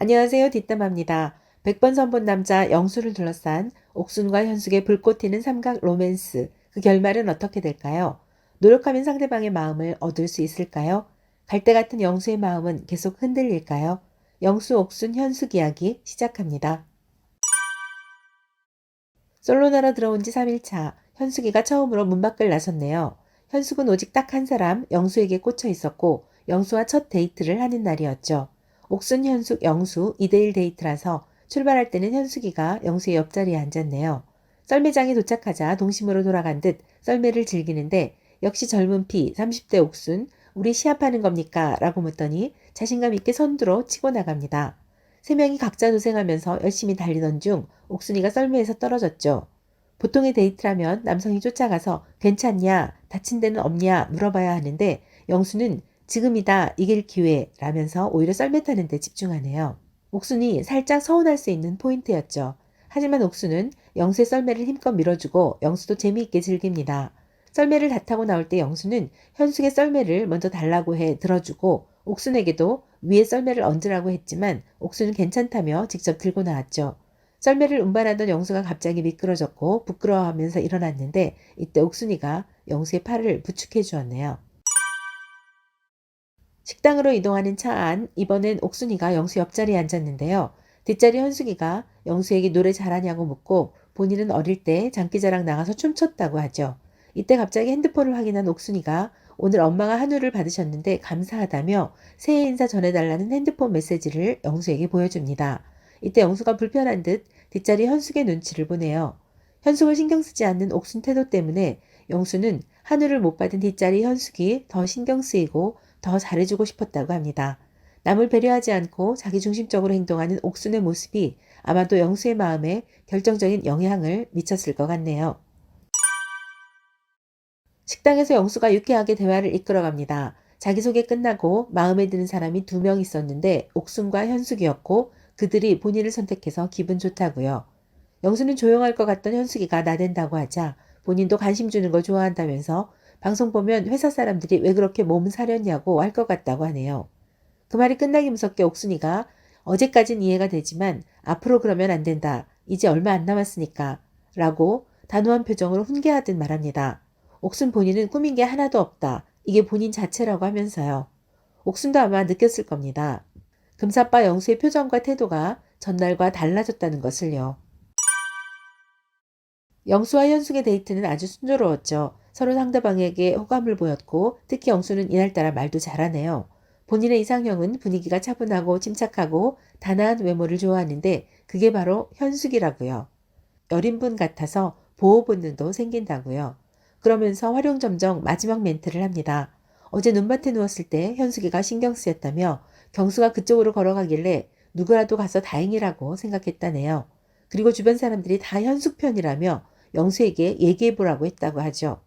안녕하세요. 뒷담화입니다. 100번 선본 남자 영수를 둘러싼 옥순과 현숙의 불꽃 튀는 삼각 로맨스. 그 결말은 어떻게 될까요? 노력하면 상대방의 마음을 얻을 수 있을까요? 갈대 같은 영수의 마음은 계속 흔들릴까요? 영수, 옥순, 현숙 이야기 시작합니다. 솔로나라 들어온 지 3일차. 현숙이가 처음으로 문 밖을 나섰네요. 현숙은 오직 딱 한 사람 영수에게 꽂혀 있었고 영수와 첫 데이트를 하는 날이었죠. 옥순, 현숙, 영수 2대1 데이트라서 출발할 때는 현숙이가 영수의 옆자리에 앉았네요. 썰매장에 도착하자 동심으로 돌아간 듯 썰매를 즐기는데 역시 젊은 피 30대 옥순 우리 시합하는 겁니까? 라고 묻더니 자신감 있게 선두로 치고 나갑니다. 세 명이 각자 도생하면서 열심히 달리던 중 옥순이가 썰매에서 떨어졌죠. 보통의 데이트라면 남성이 쫓아가서 괜찮냐, 다친 데는 없냐 물어봐야 하는데 영수는 지금이다, 이길 기회라면서 오히려 썰매 타는 데 집중하네요. 옥순이 살짝 서운할 수 있는 포인트였죠. 하지만 옥수는 영수의 썰매를 힘껏 밀어주고 영수도 재미있게 즐깁니다. 썰매를 다 타고 나올 때 영수는 현숙의 썰매를 먼저 달라고 해 들어주고 옥순에게도 위에 썰매를 얹으라고 했지만 옥수는 괜찮다며 직접 들고 나왔죠. 썰매를 운반하던 영수가 갑자기 미끄러졌고 부끄러워하면서 일어났는데 이때 옥순이가 영수의 팔을 부축해 주었네요. 식당으로 이동하는 차 안, 이번엔 옥순이가 영수 옆자리에 앉았는데요. 뒷자리 현숙이가 영수에게 노래 잘하냐고 묻고 본인은 어릴 때 장기자랑 나가서 춤췄다고 하죠. 이때 갑자기 핸드폰을 확인한 옥순이가 오늘 엄마가 한우를 받으셨는데 감사하다며 새해 인사 전해달라는 핸드폰 메시지를 영수에게 보여줍니다. 이때 영수가 불편한 듯 뒷자리 현숙의 눈치를 보네요. 현숙을 신경 쓰지 않는 옥순 태도 때문에 영수는 한우를 못 받은 뒷자리 현숙이 더 신경 쓰이고 더 잘해주고 싶었다고 합니다. 남을 배려하지 않고 자기중심적으로 행동하는 옥순의 모습이 아마도 영수의 마음에 결정적인 영향을 미쳤을 것 같네요. 식당에서 영수가 유쾌하게 대화를 이끌어갑니다. 자기소개 끝나고 마음에 드는 사람이 2명 있었는데 옥순과 현숙이었고 그들이 본인을 선택해서 기분 좋다고요. 영수는 조용할 것 같던 현숙이가 나댄다고 하자 본인도 관심 주는 걸 좋아한다면서 방송 보면 회사 사람들이 왜 그렇게 몸 사렸냐고 할 것 같다고 하네요. 그 말이 끝나기 무섭게 옥순이가 어제까진 이해가 되지만 앞으로 그러면 안 된다. 이제 얼마 안 남았으니까. 라고 단호한 표정으로 훈계하듯 말합니다. 옥순 본인은 꾸민 게 하나도 없다. 이게 본인 자체라고 하면서요. 옥순도 아마 느꼈을 겁니다. 금사빠 영수의 표정과 태도가 전날과 달라졌다는 것을요. 영수와 현숙의 데이트는 아주 순조로웠죠. 서로 상대방에게 호감을 보였고 특히 영수는 이날따라 말도 잘하네요. 본인의 이상형은 분위기가 차분하고 침착하고 단아한 외모를 좋아하는데 그게 바로 현숙이라고요. 여린 분 같아서 보호 본능도 생긴다고요. 그러면서 활용점정 마지막 멘트를 합니다. 어제 눈밭에 누웠을 때 현숙이가 신경 쓰였다며 경수가 그쪽으로 걸어가길래 누구라도 가서 다행이라고 생각했다네요. 그리고 주변 사람들이 다 현숙 편이라며 영수에게 얘기해보라고 했다고 하죠.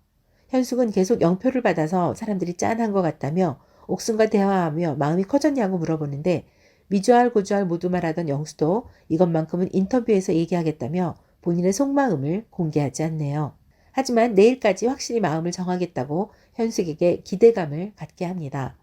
현숙은 계속 영표를 받아서 사람들이 짠한 것 같다며 옥순과 대화하며 마음이 커졌냐고 물어보는데 미주알 고주알 모두 말하던 영수도 이것만큼은 인터뷰에서 얘기하겠다며 본인의 속마음을 공개하지 않네요. 하지만 내일까지 확실히 마음을 정하겠다고 현숙에게 기대감을 갖게 합니다.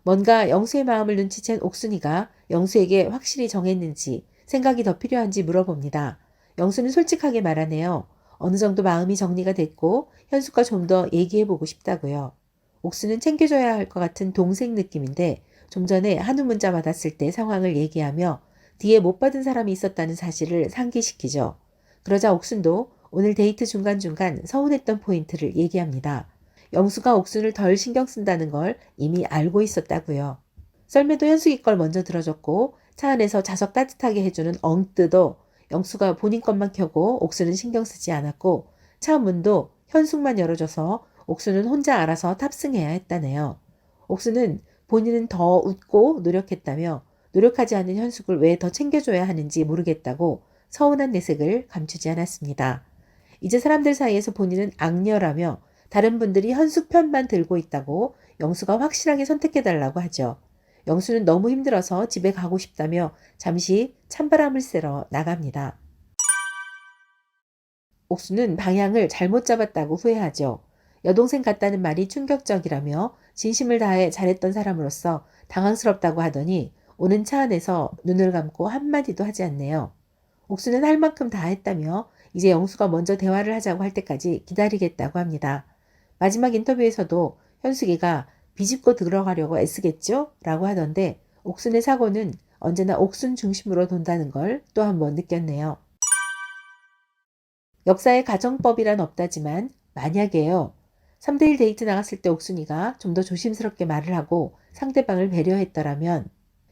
뭔가 영수의 마음을 눈치챈 옥순이가 영수에게 확실히 정했는지 생각이 더 필요한지 물어봅니다. 영수는 솔직하게 말하네요. 어느 정도 마음이 정리가 됐고 현숙과 좀 더 얘기해보고 싶다고요. 옥수는 챙겨줘야 할 것 같은 동생 느낌인데 좀 전에 한우 문자 받았을 때 상황을 얘기하며 뒤에 못 받은 사람이 있었다는 사실을 상기시키죠. 그러자 옥순도 오늘 데이트 중간중간 서운했던 포인트를 얘기합니다. 영수가 옥순을 덜 신경 쓴다는 걸 이미 알고 있었다고요. 썰매도 현숙이 걸 먼저 들어줬고 차 안에서 좌석 따뜻하게 해주는 엉뜨도 영수가 본인 것만 켜고 옥수는 신경 쓰지 않았고 차 문도 현숙만 열어줘서 옥수는 혼자 알아서 탑승해야 했다네요. 옥수는 본인은 더 웃고 노력했다며 노력하지 않은 현숙을 왜 더 챙겨줘야 하는지 모르겠다고 서운한 내색을 감추지 않았습니다. 이제 사람들 사이에서 본인은 악녀라며 다른 분들이 현숙 편만 들고 있다고 영수가 확실하게 선택해달라고 하죠. 영수는 너무 힘들어서 집에 가고 싶다며 잠시 찬바람을 쐬러 나갑니다. 옥수는 방향을 잘못 잡았다고 후회하죠. 여동생 같다는 말이 충격적이라며 진심을 다해 잘했던 사람으로서 당황스럽다고 하더니 오는 차 안에서 눈을 감고 한마디도 하지 않네요. 옥수는 할 만큼 다 했다며 이제 영수가 먼저 대화를 하자고 할 때까지 기다리겠다고 합니다. 마지막 인터뷰에서도 현숙이가 비집고 들어가려고 애쓰겠죠? 라고 하던데 옥순의 사고는 언제나 옥순 중심으로 돈다는 걸 또 한 번 느꼈네요. 역사에 가정법이란 없다지만 만약에요. 3대1 데이트 나갔을 때 옥순이가 좀 더 조심스럽게 말을 하고 상대방을 배려했더라면,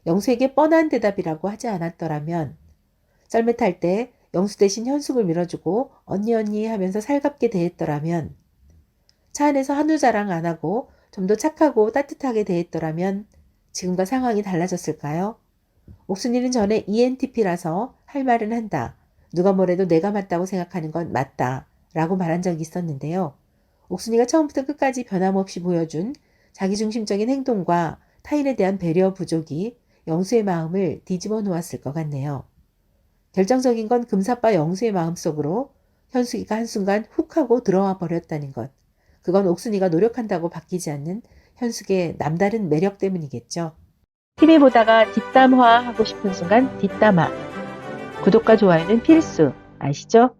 영수에게 뻔한 대답이라고 하지 않았더라면, 썰매 탈 때 영수 대신 현숙을 밀어주고 언니 언니 하면서 살갑게 대했더라면, 차 안에서 한우 자랑 안 하고 좀 더 착하고 따뜻하게 대했더라면 지금과 상황이 달라졌을까요? 옥순이는 전에 ENTP라서 할 말은 한다. 누가 뭐래도 내가 맞다고 생각하는 건 맞다. 라고 말한 적이 있었는데요. 옥순이가 처음부터 끝까지 변함없이 보여준 자기중심적인 행동과 타인에 대한 배려 부족이 영수의 마음을 뒤집어 놓았을 것 같네요. 결정적인 건 금사빠 영수의 마음속으로 현숙이가 한순간 훅 하고 들어와 버렸다는 것. 그건 옥순이가 노력한다고 바뀌지 않는 현숙의 남다른 매력 때문이겠죠. TV 보다가 뒷담화 하고 싶은 순간 뒷담화. 구독과 좋아요는 필수. 아시죠?